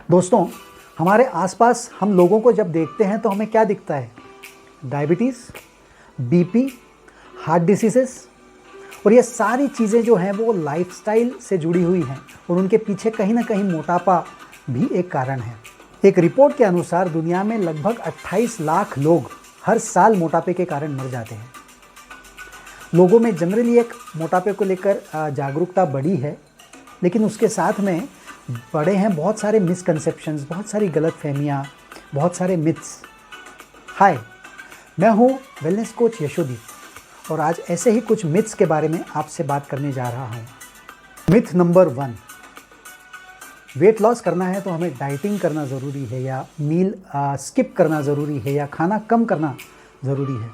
दोस्तों, हमारे आसपास हम लोगों को जब देखते हैं तो हमें क्या दिखता है? डायबिटीज़, बीपी, हार्ट डिसीजेस, और ये सारी चीज़ें जो हैं वो लाइफस्टाइल से जुड़ी हुई हैं और उनके पीछे कहीं ना कहीं मोटापा भी एक कारण है। एक रिपोर्ट के अनुसार दुनिया में लगभग 28 लाख लोग हर साल मोटापे के कारण मर जाते हैं। लोगों में जनरली एक मोटापे को लेकर जागरूकता बढ़ी है, लेकिन उसके साथ में बड़े हैं बहुत सारे मिसकंसेप्शंस, बहुत सारी गलतफहमियाँ, बहुत सारे मिथ्स। हाय, मैं हूँ वेलनेस कोच यशोदीप और आज ऐसे ही कुछ मिथ्स के बारे में आपसे बात करने जा रहा हूँ। मिथ नंबर 1, वेट लॉस करना है तो हमें डाइटिंग करना ज़रूरी है या मील स्किप करना ज़रूरी है या खाना कम करना ज़रूरी है।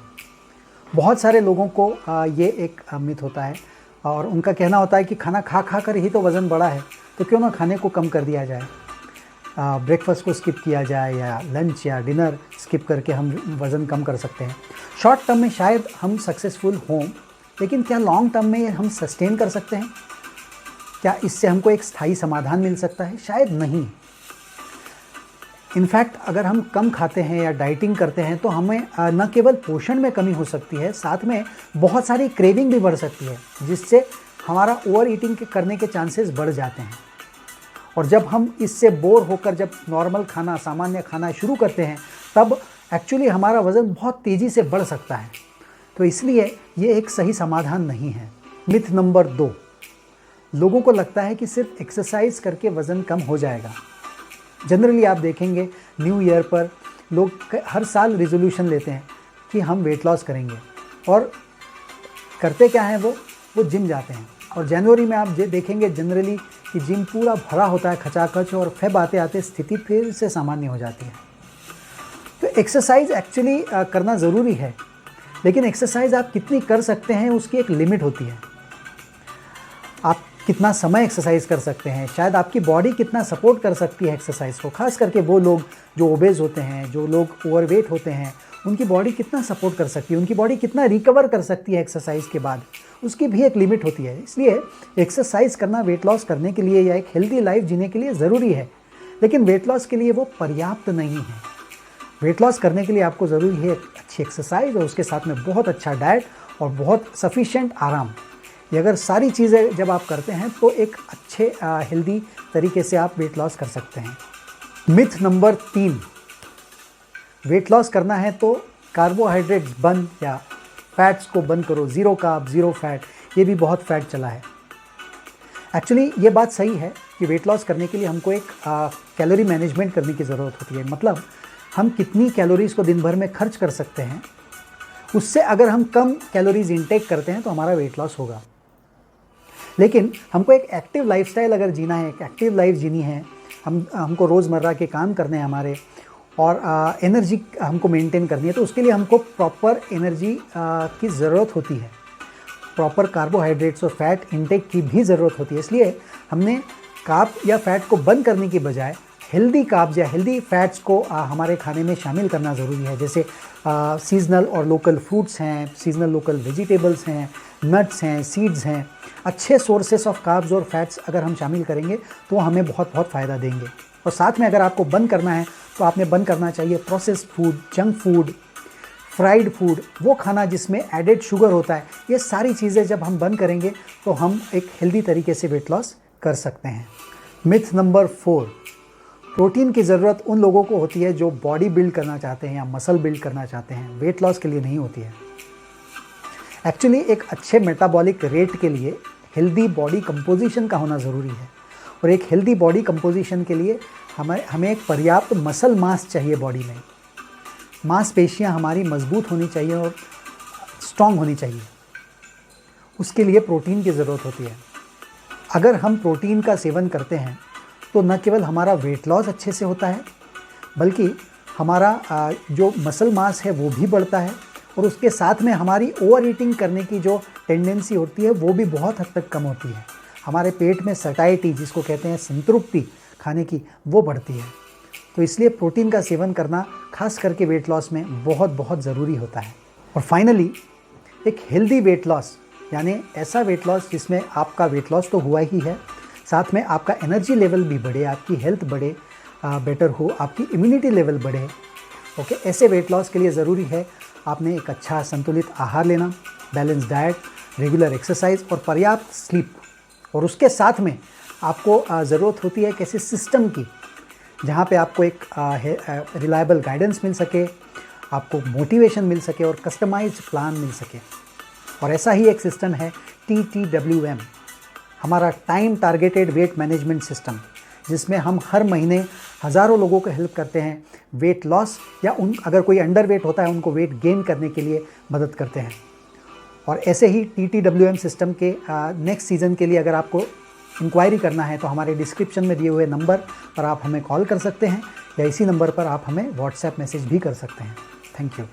बहुत सारे लोगों को ये एक मिथ होता है और उनका कहना होता है कि खाना खा खा कर ही तो वज़न बढ़ा है, तो क्यों ना खाने को कम कर दिया जाए, ब्रेकफास्ट को स्किप किया जाए या लंच या डिनर स्किप करके हम वज़न कम कर सकते हैं। शॉर्ट टर्म में शायद हम सक्सेसफुल हों, लेकिन क्या लॉन्ग टर्म में हम सस्टेन कर सकते हैं? क्या इससे हमको एक स्थायी समाधान मिल सकता है? शायद नहीं। इनफैक्ट अगर हम कम खाते हैं या डाइटिंग करते हैं तो हमें न केवल पोषण में कमी हो सकती है, साथ में बहुत सारी क्रेविंग भी बढ़ सकती है, जिससे हमारा ओवर ईटिंग करने के चांसेस बढ़ जाते हैं। और जब हम इससे बोर होकर जब नॉर्मल खाना, सामान्य खाना शुरू करते हैं, तब एक्चुअली हमारा वज़न बहुत तेज़ी से बढ़ सकता है। तो इसलिए ये एक सही समाधान नहीं है। मिथ नंबर 2, लोगों को लगता है कि सिर्फ एक्सरसाइज करके वज़न कम हो जाएगा। जनरली आप देखेंगे न्यू ईयर पर लोग हर साल रिजोल्यूशन लेते हैं कि हम वेट लॉस करेंगे, और करते क्या हैं, वो जिम जाते हैं। और जनवरी में आप देखेंगे जनरली कि जिम पूरा भरा होता है खचाखच, और फेब आते आते स्थिति फिर से सामान्य हो जाती है। तो एक्सरसाइज एक्चुअली करना ज़रूरी है, लेकिन एक्सरसाइज आप कितनी कर सकते हैं उसकी एक लिमिट होती है। आप कितना समय एक्सरसाइज कर सकते हैं, शायद आपकी बॉडी कितना सपोर्ट कर सकती है एक्सरसाइज को। खास करके वो लोग जो ओबेज होते हैं, जो लोग ओवरवेट होते हैं, उनकी बॉडी कितना सपोर्ट कर सकती है, उनकी बॉडी कितना रिकवर कर सकती है एक्सरसाइज के बाद, उसकी भी एक लिमिट होती है। इसलिए एक्सरसाइज करना वेट लॉस करने के लिए या एक हेल्दी लाइफ जीने के लिए ज़रूरी है, लेकिन वेट लॉस के लिए वो पर्याप्त नहीं है। वेट लॉस करने के लिए आपको ज़रूरी है अच्छी एक्सरसाइज और उसके साथ में बहुत अच्छा डाइट और बहुत सफिशिएंट आराम। ये अगर सारी चीज़ें जब आप करते हैं तो एक अच्छे हेल्दी तरीके से आप वेट लॉस कर सकते हैं। मिथ नंबर 3, वेट लॉस करना है तो कार्बोहाइड्रेट्स बंद या फैट्स को बंद करो, ज़ीरो कार्ब ज़ीरो फैट, ये भी बहुत फैट चला है। एक्चुअली ये बात सही है कि वेट लॉस करने के लिए हमको एक कैलोरी मैनेजमेंट करने की ज़रूरत होती है। मतलब हम कितनी कैलोरीज़ को दिन भर में खर्च कर सकते हैं, उससे अगर हम कम कैलोरीज इंटेक करते हैं तो हमारा वेट लॉस होगा। लेकिन हमको एक एक्टिव लाइफस्टाइल अगर जीना है, एक एक्टिव लाइफ जीनी है, हमको रोज़मर्रा के काम करने हैं हमारे, और एनर्जी हमको मेंटेन करनी है, तो उसके लिए हमको प्रॉपर एनर्जी की ज़रूरत होती है, प्रॉपर कार्बोहाइड्रेट्स और फैट इंटेक की भी ज़रूरत होती है। इसलिए हमने कार्ब या फैट को बंद करने की बजाय हेल्दी कार्ब्स या हेल्दी फैट्स को हमारे खाने में शामिल करना ज़रूरी है। जैसे सीजनल और लोकल फ्रूट्स हैं, सीजनल लोकल वेजिटेबल्स हैं, नट्स हैं, सीड्स हैं, अच्छे सोर्सेस ऑफ कार्ब्स और फैट्स अगर हम शामिल करेंगे तो हमें बहुत बहुत फ़ायदा देंगे। और साथ में अगर आपको बंद करना है तो आपने बंद करना चाहिए processed food, junk food, fried food, वो खाना जिसमें एडेड शुगर होता है। ये सारी चीज़ें जब हम बंद करेंगे तो हम एक हेल्दी तरीके से वेट लॉस कर सकते हैं। मिथ नंबर 4, प्रोटीन की ज़रूरत उन लोगों को होती है जो बॉडी बिल्ड करना चाहते हैं या मसल बिल्ड करना चाहते हैं, वेट लॉस के लिए नहीं होती है। एक्चुअली एक अच्छे मेटाबॉलिक रेट के लिए हेल्दी बॉडी कंपोजिशन का होना ज़रूरी है, और एक हेल्दी बॉडी कंपोजिशन के लिए हमें एक पर्याप्त मसल मास चाहिए बॉडी में। मांसपेशियाँ हमारी मजबूत होनी चाहिए और स्ट्रॉन्ग होनी चाहिए, उसके लिए प्रोटीन की ज़रूरत होती है। अगर हम प्रोटीन का सेवन करते हैं तो न केवल हमारा वेट लॉस अच्छे से होता है, बल्कि हमारा जो मसल मास है वो भी बढ़ता है, और उसके साथ में हमारी ओवर ईटिंग करने की जो टेंडेंसी होती है वो भी बहुत हद तक कम होती है। हमारे पेट में सटाइटी, जिसको कहते हैं संतृप्ति खाने की, वो बढ़ती है। तो इसलिए प्रोटीन का सेवन करना खास करके वेट लॉस में बहुत बहुत ज़रूरी होता है। और फाइनली एक हेल्दी वेट लॉस, यानी ऐसा वेट लॉस जिसमें आपका वेट लॉस तो हुआ ही है, साथ में आपका एनर्जी लेवल भी बढ़े, आपकी हेल्थ बढ़े, बेटर हो, आपकी इम्यूनिटी लेवल बढ़े। ओके, ऐसे वेट लॉस के लिए ज़रूरी है आपने एक अच्छा संतुलित आहार लेना, बैलेंस डाइट, रेगुलर एक्सरसाइज और पर्याप्त स्लीप। और उसके साथ में आपको ज़रूरत होती है किसी सिस्टम की, जहाँ पे आपको एक रिलायबल गाइडेंस मिल सके, आपको मोटिवेशन मिल सके और कस्टमाइज्ड प्लान मिल सके। और ऐसा ही एक सिस्टम है TTWM, हमारा time targeted weight management system, जिसमें हम हर महीने हज़ारों लोगों को हेल्प करते हैं वेट लॉस या अगर कोई अंडर वेट होता है उनको वेट गेन करने के लिए मदद करते हैं। और ऐसे ही TTWM सिस्टम के नेक्स्ट सीज़न के लिए अगर आपको इंक्वायरी करना है तो हमारे डिस्क्रिप्शन में दिए हुए नंबर पर आप हमें कॉल कर सकते हैं या इसी नंबर पर आप हमें व्हाट्सएप मैसेज भी कर सकते हैं। Thank you.